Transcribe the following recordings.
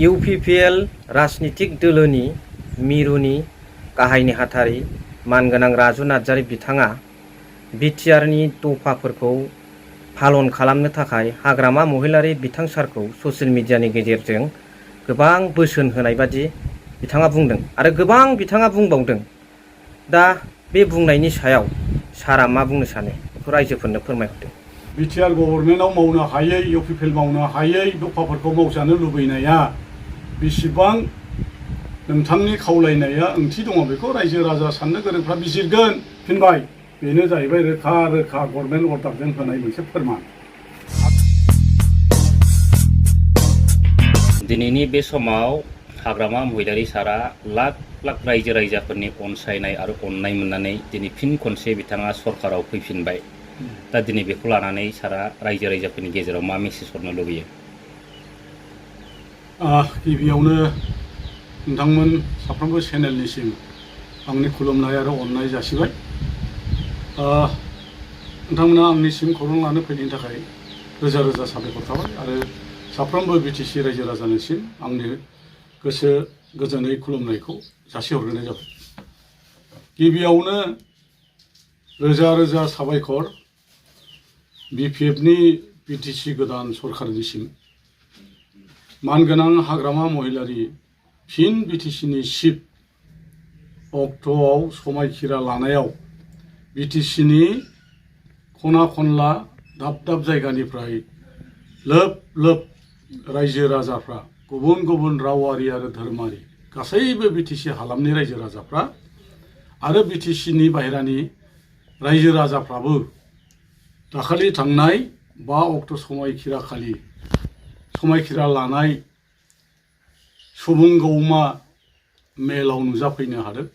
UPPL राजनितिक दोलोनि मिरुनि गाहाय नेहाथारि मानगोनां राजु नार्जारी बिथाङा बिटिआरनि दफाफोरखौ पालन खालामनो थाखाय हाग्रामा महिलारी बिथां सारखौ ससियेल मिडियानि गेजेरजों गोबां बोसोन होनाय बादि बिथाङा बुंदों आरो गोबां बिथाङा बुंबावदों। दा बे बुंनायनि सायाव सारा मा बुंनो सानो बेखौ रायजोफोरनो फोरमायहरदों। बिटिआर गभर्नमेन्टआव मावनो हायै इउपिपिएल मावनो हायै दफाफोरखौ मावजानो लुबैनाया बेसेबां नोंथांनि खावलायनाया ओंथि दङ बेखौ रायजो राजा साननो गोरोंफ्रा बिजिरगोन फिनबाय। बेनो जाहैबाय रोखा रोखा गभर्नमेन्ट अर्डारजों होनाय मोनसे फोरमान। दिनैनि बे समाव हाग्रामा महिलारी सारा लाख लाख रायजो राजाफोरनि अनसायनाय आरो अननाय मोननानै दिनै फिन खनसे बिथाङा सरकाराव फैफिनबाय। दा दिनै बेखौ लानानै सारा रायजो राजाफोरनि गेजेराव मा मेसेज हरनो लुबैयो? गिबियावनो नोंथांमोन साफ्रोमबो चेनेलनिसिम आंनि खुलुमनाय आरो अननाय जासिबाय। नोंथांमोना आंनिसिम खौरां लानो फैनायनि थाखाय रोजा रोजा साबायखर थाबाय आरो साफ्रोमबो बिटिसि रायजो राजानिसिम आंनि गोसो गोजोनै खुलुमनायखौ जासिहरग्रोनाय जाबाय। गिबियावनो रोजा रोजा साबायखर बिपिएफनि बिटिसि गोदान सरकारनिसिम। मानगोनां हाग्रामा महिलारी फिन बिटिसिनि चिफ अक्ट'आव समायखिरा लानायाव बिटिसिनि खना खनला दाब दाब जायगानिफ्राय लोब लोब रायजो राजाफ्रा गुबुन गुबुन रावारि आरो धोरोमारि गासैबो बिटिसि हालामनि रायजो राजाफ्रा आरो बिटिसिनि बाहेरानि रायजो राजाफ्राबो दाखालि थांनाय 5 अक्ट' समायखिरा खालि समायखिरा लानाय सुबुं गौमा मेलाव नुजाफैनो हादों।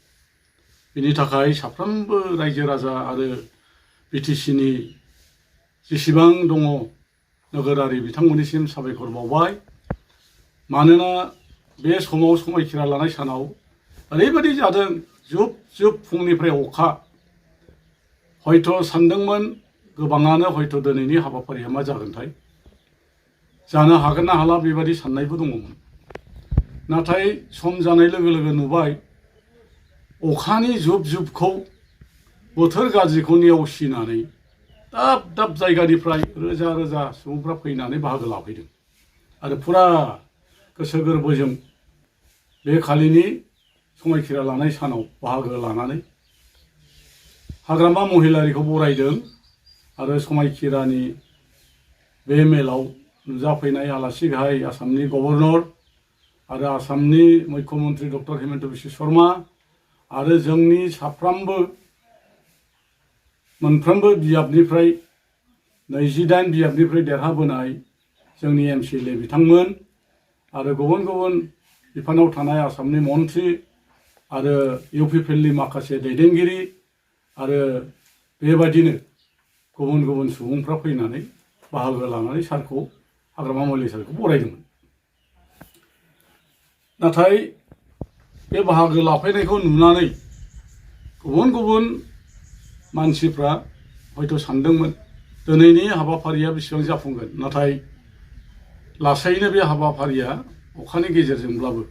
बेनि थाखाय साफ्रोमबो रायजो राजा आरो बिटिसिनि जेसेबां दङ नोगोरारि बिथांमोननिसिम साबायखर बावबाय। मानोना बे समाव समायखिरा लानाय सानाव ओरैबायदि जादों जुब जुब फुंनिफ्राय अखा। हयथ' सानदोंमोन गोबाङानो हयथ' दिनैनि हाबाफारिया मा जागोनथाय, जानो हागोन ना हाला बेबायदि साननायबो दङमोन। नाथाय सम जानाय लोगो लोगो नुबाय अखानि जुब जुबखौ बोथोर गाज्रिखौ नेवसिनानै दाब दाब जायगानिफ्राय रोजा रोजा सुबुंफ्रा फैनानै बाहागो लाफैदों आरो फुरा गोसो गोरबोजों बे खालिनि समायखिरा लानाय सानाव बाहागो लानानै हाग्रामा महिलारिखौ बरायदों आरो समायखिरानि बे मेलाव नुजाफैनाय आलासि गाहाय आसामनि गभर्नर आरो आसामनि मुख्यमन्त्रि डक्टर हिमन्त बिश्व शर्मा आरो जोंनि साफ्रोमबो मोनफ्रोमबो बियाबनिफ्राय 28 बियाबनिफ्राय देरहाबोनाय जोंनि एमसिएलए बिथांमोन आरो गुबुन गुबुन बिफानाव थानाय आसामनि मन्त्रि आरो इउपिपिएलनि माखासे दैदेनगिरि आरो बेबायदिनो गुबुन गुबुन सुबुंफ्रा फैनानै बाहागो लानानै सारखौ हाग्रामा महिलारी सारखौ बरायदोंमोन। नाथाय बे बाहागो लाफैनायखौ नुनानै गुबुन गुबुन मानसिफ्रा हयथ' सानदोंमोन दिनैनि हाबाफारिया बेसेबां जाफुंगोन। नाथाय लासैनो बे हाबाफारिया अखानि गेजेरजोंब्लाबो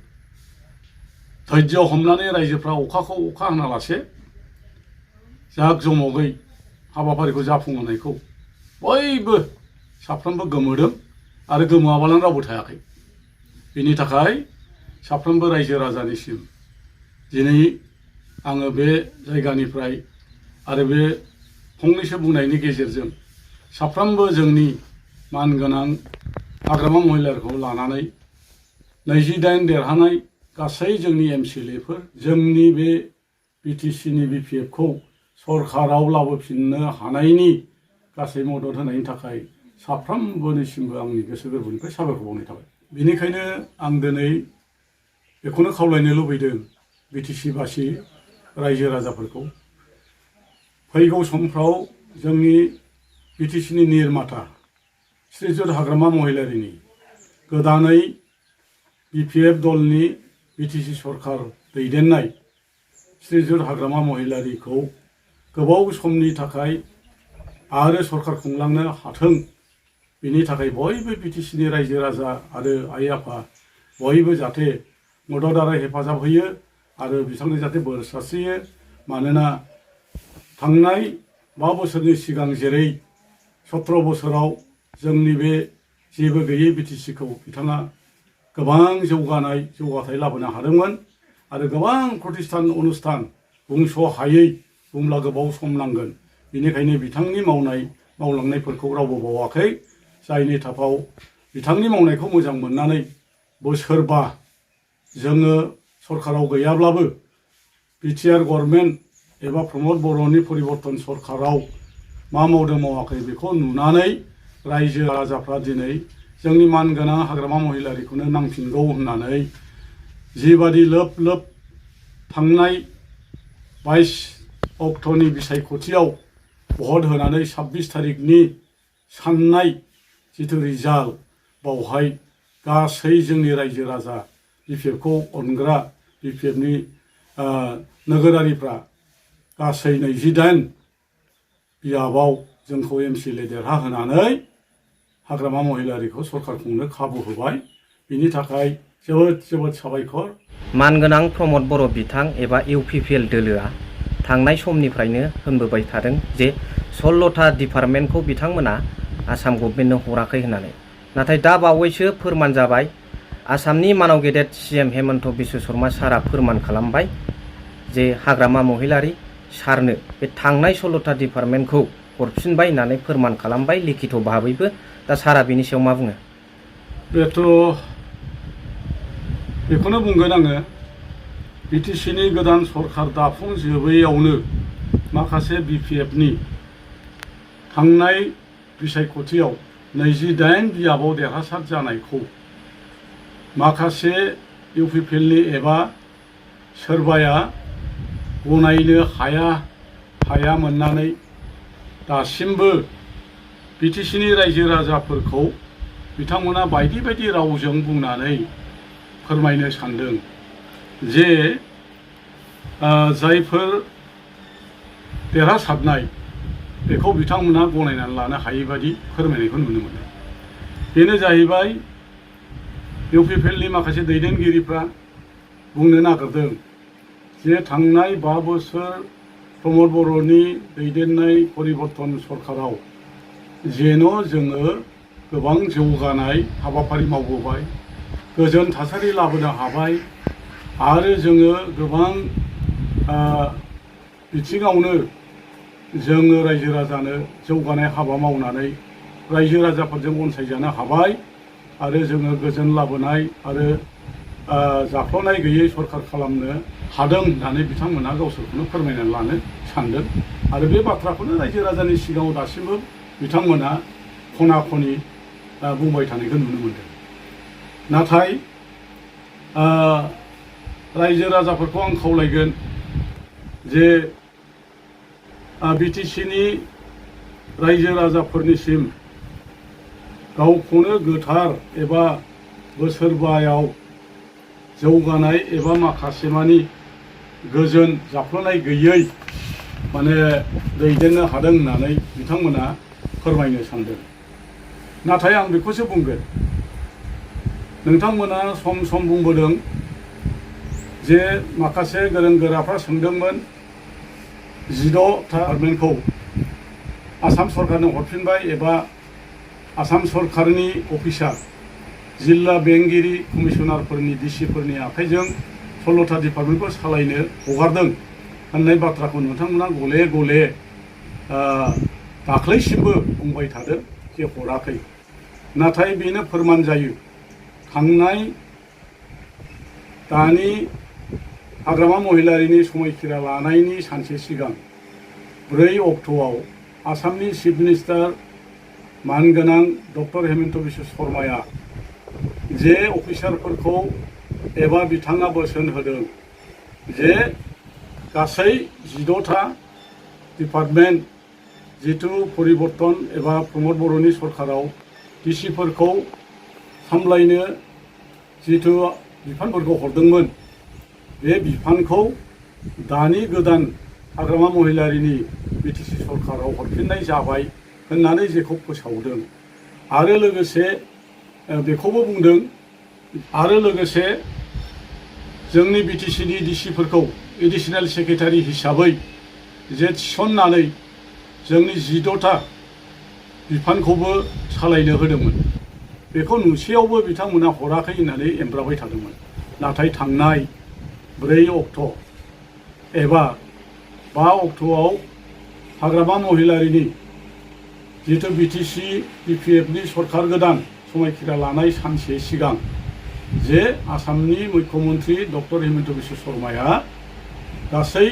धैर्य हमनानै रायजोफ्रा अखाखौ अखा हानालासे जाक जमगै हाबाफारिखौ जाफुंहोनायखौ बयबो साफ्रोमबो गोमोदों आरो गोमोआबालानो रावबो थायाखै। बेनि थाखाय साफ्रोमबो रायजो राजानिसिम दिनै आङो बे जायगानिफ्राय आरो बे फंनैसो बुंनायनि गेजेरजों साफ्रोमबो जोंनि मानगोनां हाग्रामा महिलारिखौ लानानै 28 देरहानाय गासै जोंनि एमसिएलएफोर जोंनि बे बिटिसिनि बिपिएफखौ सरकाराव लाबोफिननो हानायनि गासै मदद होनायनि थाखाय साफ्रोमबोनिसिमबो आंनि गोसो गोरबोनिफ्राय साबायखर बावनाय थाबाय। बेनिखायनो आं दिनै बेखौनो खावलायनो लुबैदों बिटिसिबासि रायजो राजाफोरखौ फैगौ समफ्राव जोंनि बिटिसिनि निर्माता श्रीजुत हाग्रामा महिलारीनि गोदानै बिपिएफ दलनि बिटिसि सरकार दैदेननाय श्रीजुत हाग्रामा महिलारीखौ गोबाव समनि थाखाय आरो सरकार खुंलांनो हाथों। बेनि थाखाय बयबो बिटिसिनि रायजो राजा आरो आइ आफा बयबो जाहाथे मदद आरो हेफाजाब होयो आरो बिथांनो जाहाथे बोर सारस्रियो। मानोना थांनाय 5 बोसोरनि सिगां जेरै 17 बोसोराव जोंनि बे जेबो गैयै बिटिसिखौ बिथाङा गोबां जौगाथाय लाबोनो हादोंमोन आरो गोबां प्रतिष्ठान अनुष्ठान बुंस' हायै बुंब्ला गोबाव सम नांगोन। बेनिखायनो बिथांनि मावलांनायफोरखौ रावबो बावाखै। जायनि थाखाय बिथांनि मावनायखौ मोजां मोननानै बोसोरबा जोङो सरकाराव गैयाब्लाबो बिटिआर गभर्नमेन्ट एबा प्रमद बर'नि परिबर्तन सरकाराव मा मावदों मावाखै बेखौ नुनानै रायजो राजाफ्रा दिनै जोंनि मानगोनां हाग्रामा महिलारिखौनो नांफिनगौ होननानै जिबादि लोब लोब थांनाय 22 अक्ट'नि बिसायख'थियाव भट होनानै 26 थारिखनि साननाय जिथु रिजाल्ट बावहाय गासै जोंनि रायजो राजा बिपिएफखौ अनग्रा बिपिएफनि नोगोरारिफ्रा गासै 28 बियाबाव जोंखौ एमसिएलए देरहाहोनानै हाग्रामा महिलारिखौ सरकार खुंनो खाबु होबाय। बिनि थाखाय जोबोद साबायखर। मानगोनां प्रमद बर' बिथां एबा इउपिपिएल दोलोआ थांनाय समनिफ्रायनो होनबोबाय थादों जे 16था डिपार्टमेन्टखौ बिथांमोना आसाम गभर्नमेन्टनो हराखै होननानै। नाथाय दा बावैसो फोरमान जाबाय, आसामनि मानाव गेदेर CM हेमन्त बिश्व शर्मा सारा फोरमान खालामबाय जे हाग्रामा महिलारि सारनो बे थांनाय 16था डिपार्टमेन्टखौ हरफिनबाय होननानै फोरमान खालामबाय लिखित भाबैबो। दा सारा बिनि सायाव मा बुङो? बेखौनो बुंगोन आङो। बिटिसिनि गोदान सरकार दाफुंजोबैयावनो माखासे बिपिएफनि थांनाय बिसायख'थियाव 28 बियाबाव देरहासार जानायखौ माखासे इउपिपिएलनि एबा सोरबाया गनायनो हाया मोननानै दासिमबो बिटिसिनि रायजो राजाफोरखौ बिथांमोना बायदि बायदि रावजों बुंनानै फोरमायनो सानदों जे जायफोर देरहासारनाय बेखौ बिथांमोना गनायनानै लानो हायै बादि फोरमायनायखौ नुनो मोनो। बेनो जाहैबाय इउपिपिएलनि माखासे दैदेनगिरिफ्रा बुंनो नागिरदों जे थांनाय 5 बोसोर प्रमद बर'नि दैदेननाय परिबर्तन सरकाराव जेन' जोङो गोबां जौगानाय हाबाफारि मावबोबाय, गोजोन थासारि लाबोनो हाबाय आरो जोङो गोबां बिथिङावनो जोङो रायजो राजानो जौगानाय हाबा मावनानै रायजो राजाफोरजों अनसायजानो हाबाय आरो जोङो गोजोन लाबोनाय आरो जाफ्ल'नाय गैयै सरकार खालामनो हादों होननानै बिथांमोना गावसोरखौनो फोरमायनानै लानो सानदों आरो बे बाथ्राखौनो रायजो राजानि सिगाङाव दासिमबो बिथांमोना खना खनि बुंबाय थानायखौ नुनो मोनदों। नाथाय रायजो राजाफोरखौ आं खावलायगोन जे बिटिसिनि रायजो राजाफोरनिसिम गावखौनो गोथार एबा बोसोरबायाव जौगानाय एबा माखासे मानि गोजोन जाफ्लेनाय गैयै माने दैदेननो हादों होननानै बिथांमोना फोरमायनो सानदों। नाथाय आं बेखौसो बुंगोन, नोंथांमोना सम बुंबोदों जे माखासे गोरों गोराफ्रा सोंदोंमोन 16था डिपार्टमेन्टखौ आसाम सरकारनो हरफिनबाय एबा आसाम सरकारनि अफिसार जिल्ला बेंगिरि कमिसनारफोरनि डिसिफोरनि आखाइजों 16था डिपार्टमेन्टखौ सालायनो हगारदों होननाय बाथ्राखौ नोंथांमोना गले गले दाख्लैसिमबो बुंबाय थादों जे हराखै। नाथाय बेनो फोरमान जायो थांनाय दानि हाग्रामा महिलारिनि समायखिरा लानायनि सानसे सिगां 4 अक्ट'आव आसामनि चिफ मिनिस्टार मानगोनां डक्टर हेमन्त बिश्व शर्माया जे अफिसारफोरखौ एबा बिथाङा बोसोन होदों जे गासै 16था डिपार्टमेन्ट जिथु परिबर्तन एबा प्रमद बर'नि सरकाराव डिसिफोरखौ सामलायनो जिथु बिफानफोरखौ हरदोंमोन बे बिफानखौ दानि गोदान हाग्रामा महिलारिनि बिटिसि सरकाराव हरफिननाय जाबाय होननानै जेखौ फोसावदों आरो लोगोसे बेखौबो बुंदों आरो लोगोसे जोंनि बिटिसिनि डिसिफोरखौ एडिसनेल सेक्रेटारि हिसाबै जे थिसननानै जोंनि 14टा बिफानखौबो सालायनो होदोंमोन। बेखौ नुसेयावबो बिथांमोना हराखै होननानै एमब्राबाय थादोंमोन। नाथाय थांनाय 4 अक्ट' एबा 5 अक्ट'आव हाग्रामा महिलारिनि जिथु बिटिसि बिपिएफनि सरकार गोदान समायखिरा लानाय सानसे सिगां जे आसामनि मुख्यमन्त्रि डक्टर हिमन्त बिश्व शर्माया गासै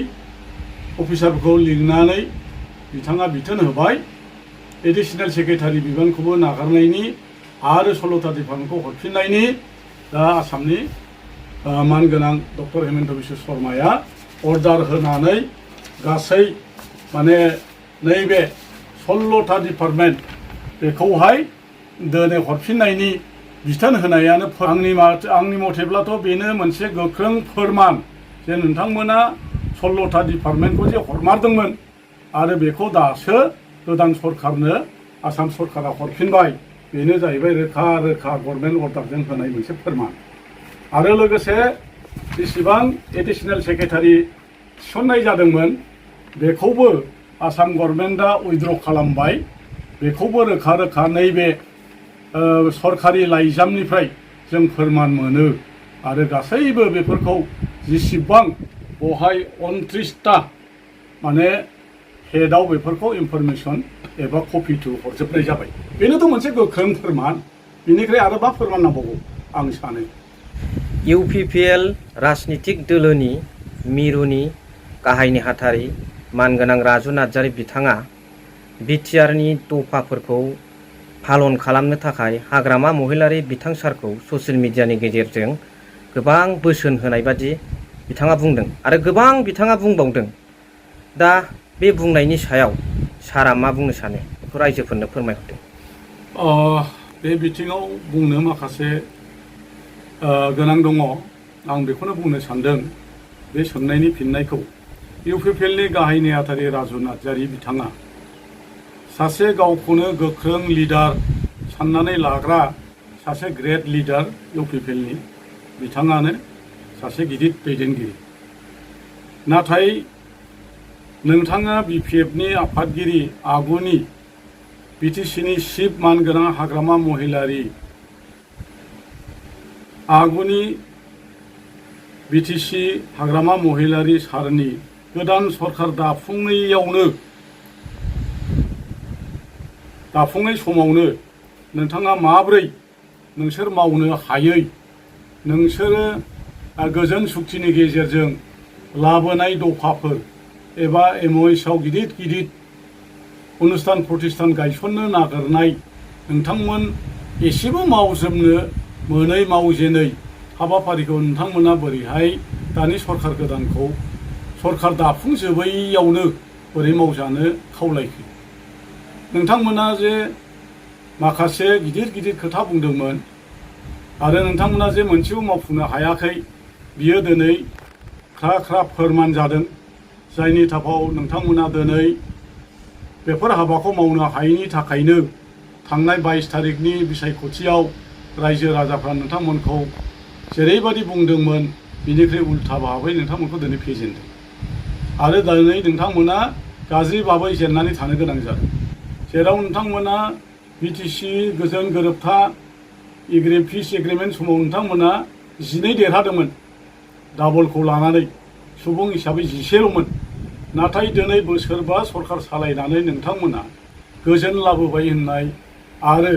अफिसारफोरखौ लिंनानै बिथाङा बिथोन होबाय एडिसनेल सेक्रेटारि बिबानखौबो नागारनायनि आरो 16टा डिपार्टमेन्टखौ हरफिननायनि। दा आसामनि मानगोनां डक्टर हिमन्त बिश्व शर्माया अर्डार होनानै गासै माने नैबे 16टा डिपार्टमेन्ट बेखौहाय दोनै हरफिननायनि बिथोन होनायानो आंनि मथेब्लाथ' बेनो मोनसे गोख्रों फोरमान जे नोंथांमोना 16टा डिपार्टमेन्टखौ जे हरमारदोंमोन आरो बेखौ दासो गोदान सरकारनो आसाम सरकारा हरफिनबाय। बेनो जाहैबाय रोखा रोखा गभर्नमेन्ट अर्डारजों होनाय मोनसे फोरमान। आरो लोगोसे जेसेबां एडिसनेल सेक्रेटारि थिसननाय जादोंमोन बेखौबो आसाम गभर्नमेन्टआ उइथड्र खालामबाय। बेखौबो रोखा रोखा नैबे सरकारि लाइजामनिफ्राय जों फोरमान मोनो। आरो गासैबो बेफोरखौ जेसेबां बेवहाय 29टा माने हेडआव बेफोरखौ इनफरमेसन एबा कपि टु हरजोबनाय जाबाय। बेनोथ' मोनसे गोख्रों फोरमान। बेनिफ्राय आरो मा फोरमान नांबावगौ आं सानो। इउपिपिएल राजनितिक दोलोनि मिरुनि गाहाय नेहाथारि मानगोनां राजु नार्जारि बिथाङा बिटिआरनि दफाफोरखौ फालन खालामनो थाखाय हाग्रामा महिलारि बिथां सारखौ ससियेल मिडियानि गेजेरजों गोबां बोसोन होनाय बादि बिथाङा बुंदों आरो गोबां बिथाङा बुंबावदों। दा बे बुंनायनि सायाव सारा मा बुंनो सानो बेखौ रायजोफोरनो फोरमायहरदों। बे बिथिङाव बुंनो माखासे गोनां दङ। आं बेखौनो बुंनो सानदों बे सोंनायनि फिननायखौ। इउपिपिएलनि गाहाय नेहाथारि राजु नार्जारि बिथाङा सासे गावखौनो गोख्रों लिडार साननानै लाग्रा सासे ग्रेट लिडार इउपिपिएलनि बिथाङानो सासे गिदिर दैदेनगिरि। नाथाय नोंथाङा बिपिएफनि आफादगिरि आगुनि बिटिसिनि चिफ मानगोनां हाग्रामा महिलारि आगुनि बिटिसि हाग्रामा महिलारि सारनि गोदान सरकार दाफुंनाय समावनो नोंथाङा माब्रै नोंसोर मावनो हायै नोंसोरो गोजोन सुक्तिनि गेजेरजों लाबोनाय दफाफोर एबा एमअएसआव गिदिर गिदिर अनुस्थान प्रतिष्ठान गायसननो नागिरनाय नोंथांमोन एसेबो मावजोबनो मोनै मावजेनै हाबाफारिखौ नोंथांमोना बोरैहाय दानि सरकार गोदानखौ सरकार दाफुंजोबैयावनो बोरै मावजानो खावलायखो। नोंथांमोना जे माखासे गिदिर गिदिर खोथा बुंदोंमोन आरो नोंथांमोना जे मोनसेबो मावफुंनो हायाखै बियो दिनै ख्रा ख्रा फोरमान जादों। जायनि थाखाय नोंथांमोना दिनै बेफोर हाबाखौ मावनो हायैनि थाखायनो थांनाय 22 तारिखनि बिसायख'थियाव रायजो राजाफ्रा नोंथांमोनखौ जेरैबायदि बुंदोंमोन बिनिख्रुइ उल्था भाबै नोंथांमोनखौ दिनै फेजेनदों आरो दिनै नोंथांमोना गाज्रि भाबै जेननानै थानो गोनां जादों। जेराव नोंथांमोना बिटिसि गोजोन गोरोबथा पिस एग्रिमेन्ट समाव नोंथांमोना 12 देरहादोंमोन डाबलखौ लानानै सुबुं हिसाबै 11ल'मोन। नाथाय दिनै बोसोरबा सरकार सालायनानै नोंथांमोना गोजोन लाबोबाय होननाय आरो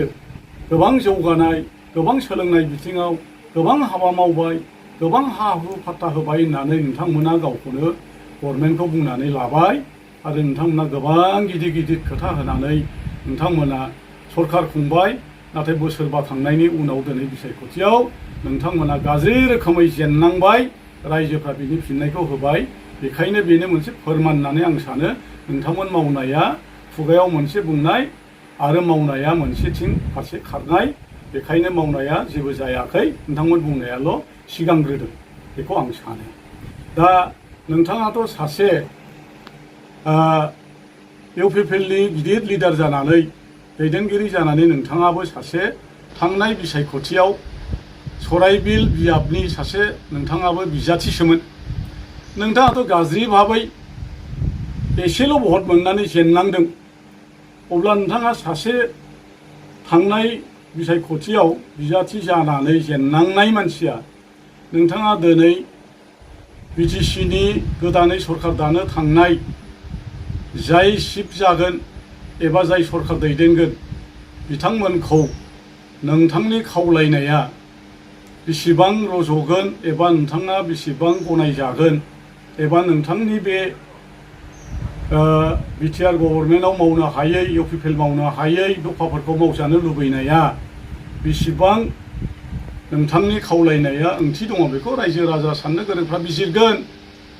गोबां जौगानाय गोबां सोलोंनाय बिथिङाव गोबां हाबा मावबाय गोबां हा हु फाट्टा होबाय होननानै नोंथांमोना गावखौनो गभर्नमेन्टखौ बुंनानै लाबाय आरो नोंथांमोना गोबां गिदिर गिदिर खोथा होनानै नोंथांमोना सरकार खुंबाय। नाथाय बोसोरबा थांनायनि उनाव दिनै बिसायख'थियाव नोंथांमोना गाज्रि रोखोमै जेननांबाय। रायजोफ्रा बिनि फिननायखौ होबाय। बेखायनो बेनो मोनसे फोरमान होननानै आं सानो। नोंथांमोन मावनाया खुगायाव मोनसे बुंनाय आरो मावनाया मोनसेथिं फारसे खारनाय। बेखायनो मावनाया जेबो जायाखै नोंथांमोन बुंनायाल' सिगांग्रोदों बेखौ आं सानो। दा नोंथाङाथ' सासे इउपिपिएलनि गिदिर लिडार जानानै दैदेनगिरि जानानै नोंथाङाबो सासे थांनाय बिसायख'थियाव सराइबिल बियाबनि सासे नोंथाङाबो बिजाथिसोमोन। नोंथाङाथ' गाज्रि भाबै एसेल' भट मोननानै जेननांदों। अब्ला नोंथाङा सासे थांनाय बिसायख'थियाव बिजाथि जानानै जेननांनाय मानसिया नोंथाङा दिनै बिटिसिनि गोदानै सरकार दानो थांनाय जाय चिफ जागोन एबा जाय सरकार दैदेनगोन बिथांमोनखौ नोंथांनि खावलायनाया बेसेबां रज'गोन एबा नोंथाङा बेसेबां गनायजागोन एबा नोंथांनि बे बिटिआर गभर्नमेन्टआव मावनो हायै इउपिपिएल मावनो हायै दफाफोरखौ मावजानो लुबैनाया बेसेबां नोंथांनि खावलायनाया ओंथि दङ बेखौ रायजो राजा साननो गोरोंफ्रा बिजिरगोन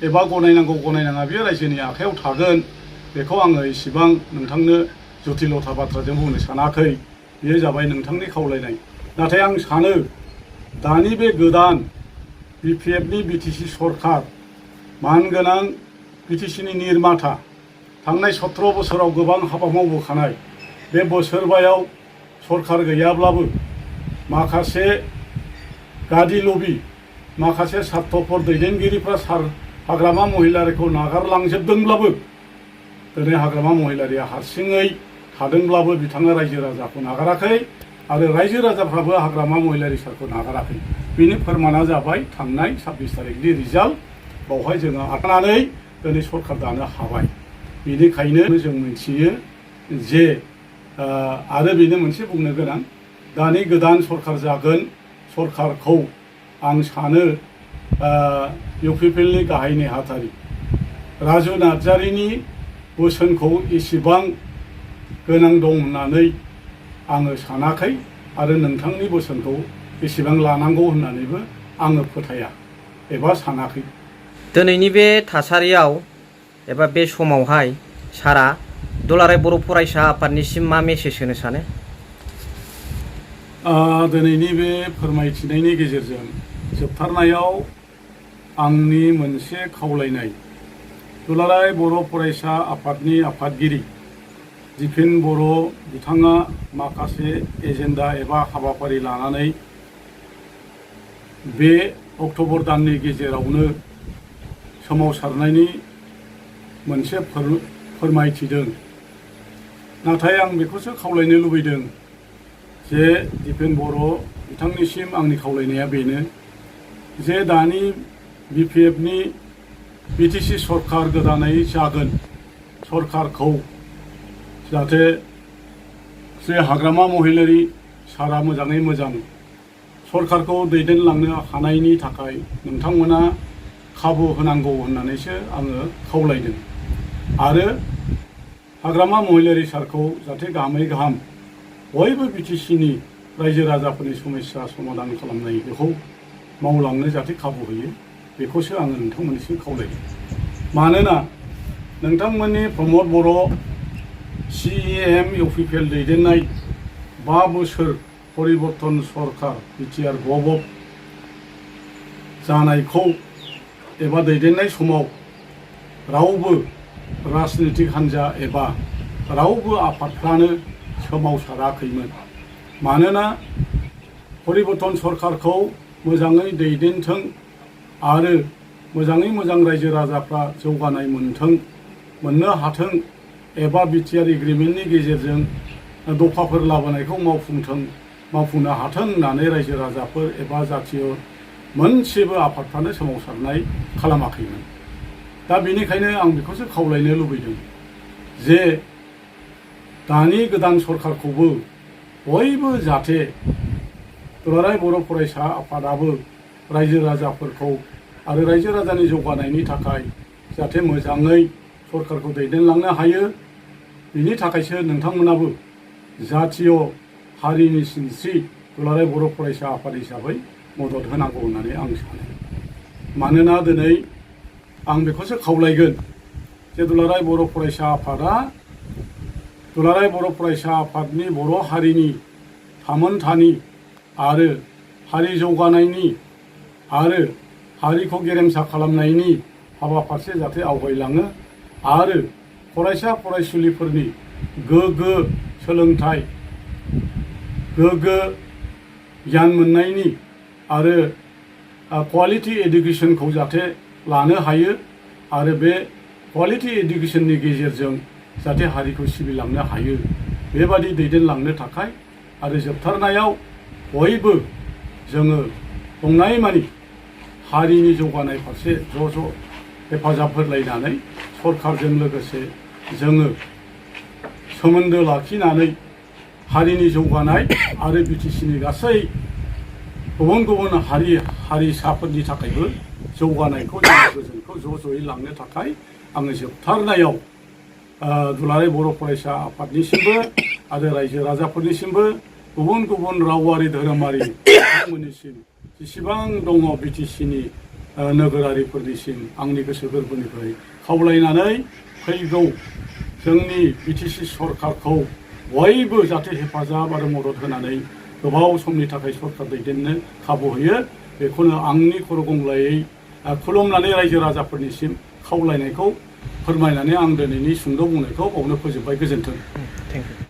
एबा गनायनांगौ गनायनाङा बेयो रायजोनि आखायाव थागोन। बेखौ आङो इसेबां नोंथांनो जुटिलथा बाथ्राजों बुंनो सानाखै। बेयो जाबाय नोंथांनि खावलायनाय। नाथाय आं सानो दानि बे गोदान बिपिएफनि बिटिसि सरकार मानगोनां बिटिसिनि निर्माता थांनाय 17 बोसोराव गोबां हाबा मावबोखानाय बे बोसोरबायाव सरकार गैयाब्लाबो माखासे गादि लबि माखासे सार्थफोर दैदेनगिरिफ्रा हाग्रामा महिलारिखौ नागारलांजोबदोंब्लाबो दिनै हाग्रामा महिलारिया हारसिङै थादोंब्लाबो बिथाङा रायजो राजाखौ नागाराखै आरो रायजो राजाफ्राबो हाग्रामा महिलारि सारखौ नागाराखै। बिनि फोरमाना जाबाय थांनाय 26 तारिखनि रिजाल्ट। बावहाय जोङो आथनानै दिनै सरकार दानो हाबाय। बेनिखायनो जों मिथियो जे आरो बेनो मोनसे बुंनो गोनां दानि गोदान सरकार जागोन सरकारखौ आं सानो इउपिपिएलनि गाहाय नेहाथारि राजु नार्जारिनि बोसोनखौ एसेबां गोनां दं होननानै आङो सानाखै आरो नोंथांनि बोसोनखौ एसेबां लानांगौ होननानैबो आङो फोथाया एबा सानाखै। दिनैनि बे थासारियाव एबा बे समावहाय सारा दुलाराय बर' फरायसा आफादनिसिम मा मेसेज होनो सानो? दिनैनि बे फोरमायथिनायनि गेजेरजों जोबथारनायाव आंनि मोनसे खावलायनाय दुलाराय बर' फरायसा आफादनि आफादगिरि दिपेन बर' बिथाङा माखासे एजेन्डा एबा हाबाफारि लानानै बे अक्ट'बर दाननि गेजेरावनो सोमावसारनायनि मोनसे फोरमायथिदों। नाथाय आं बेखौसो खावलायनो लुबैदों जे दिपेन बर' बिथांनिसिम आंनि खावलायनाया बेनो जे दानि बिपिएफनि बिटिसि सरकार गोदानै जागोन सरकारखौ जाहाथे जे हाग्रामा महिलारि सारा मोजाङै मोजां सरकारखौ दैदेनलांनो हानायनि थाखाय नोंथांमोना खाबु होनांगौ होननानैसो आङो खावलायदों आरो हाग्रामा महिलारि सारखौ जाहाथे गाहामै गाहाम बयबो बिटिसिनि रायजो राजाफोरनि समस्या समाधान खालामनाय बेखौ मावलांनो जाहाथे खाबु होयो बेखौसो आङो नोंथांमोननिसिम खावलायदों। मानोना नोंथांमोननि प्रमद बर' CEM इउपिपिएल दैदेननाय 5 बोसोर परिबर्तन सरकार बिटिआर गभर्नमेन्ट जानायखौ एबा दैदेननाय समाव रावबो राजनितिक हान्जा एबा रावबो आफादफ्रानो सोमावसाराखैमोन। मानोना परिबर्तन सरकारखौ मोजाङै दैदेनथों आरो मोजाङै मोजां रायजो राजाफ्रा जौगानाय मोननो हाथों एबा बिटिआर एग्रिमेन्टनि गेजेरजों दफाफोर लाबोनायखौ मावफुंनो हाथों होननानै रायजो राजाफोर एबा जातीय मोनसेबो आफादफ्रानो सोमावसारनाय खालामाखैमोन। दा बेनिखायनो आं बेखौसो खावलायनो लुबैदों जे दानि गोदान सरकारखौबो बयबो जाहाथे दुलाराय बर' फरायसा आफादाबो रायजो राजाफोरखौ आरो रायजो राजानि जौगानायनि थाखाय जाहाथे मोजाङै सरकारखौ दैदेनलांनो हायो बिनि थाखायसो नोंथांमोनाबो जातीय हारिनि सिनस्रि दुलाराय बर' फरायसा आफाद हिसाबै मदद होनांगौ होननानै आं सानो। मानोना दिनै आं बेखौसो खावलायगोन जे दुलाराय बर' फरायसा आफादा दुलाराय बर' फरायसा आफादनि बर' हारिनि थामोनथानि आरो हारि जौगानायनि आरो हारिखौ गेरेमसा खालामनायनि हाबा फारसे जाहाथे आवगायलाङो आरो फरायसा फरायसुलिफोरनि गोग्गो सोलोंथाइ गोग्गो गियान मोननायनि आरो क्वालिटि इडुकेसनखौ जाहाथे लानो हायो आरो बे क्वालिटि इडुकेसननि गेजेरजों जाहाथे हारिखौ सिबिलांनो हायो बेबादि दैदेनलांनो थाखाय आरो जोबथारनायाव बयबो जोङो दंनायमानि हारिनि जौगानाय फारसे ज' ज' हेफाजाब होलायनानै सरकारजों लोगोसे जोङो सोमोन्दो लाखिनानै हारिनि जौगानाय आरो बिटिसिनि गासै गुबुन गुबुन हारिसाफोरनि थाखायबो जौगानायखौ जोङो गोजोनखौ ज' ज'यै लांनो थाखाय आङो जोबथारनायाव दुलाराय बर' फरायसा आफादनिसिमबो आरो रायजो राजाफोरनिसिमबो गुबुन गुबुन रावारि धोरोमारि बिथांमोननिसिम जेसेबां दङ बिटिसिनि नोगोरारिफोरनिसिम आंनि गोसो गोरबोनिफ्राय खावलायनानै फैगौ जोंनि बिटिसि सरकारखौ बयबो जाहाथे हेफाजाब आरो मदद होनानै गोबाव समनि थाखाय सरकार दैदेननो खाबु होयो बेखौनो आंनि खर' गंग्लायै खुलुमनानै रायजो राजाफोरनिसिम खावलायनायखौ फोरमायनानै आं दिनैनि सुंद' बुंनायखौ बावनो फोजोबबाय। गोजोन्थों।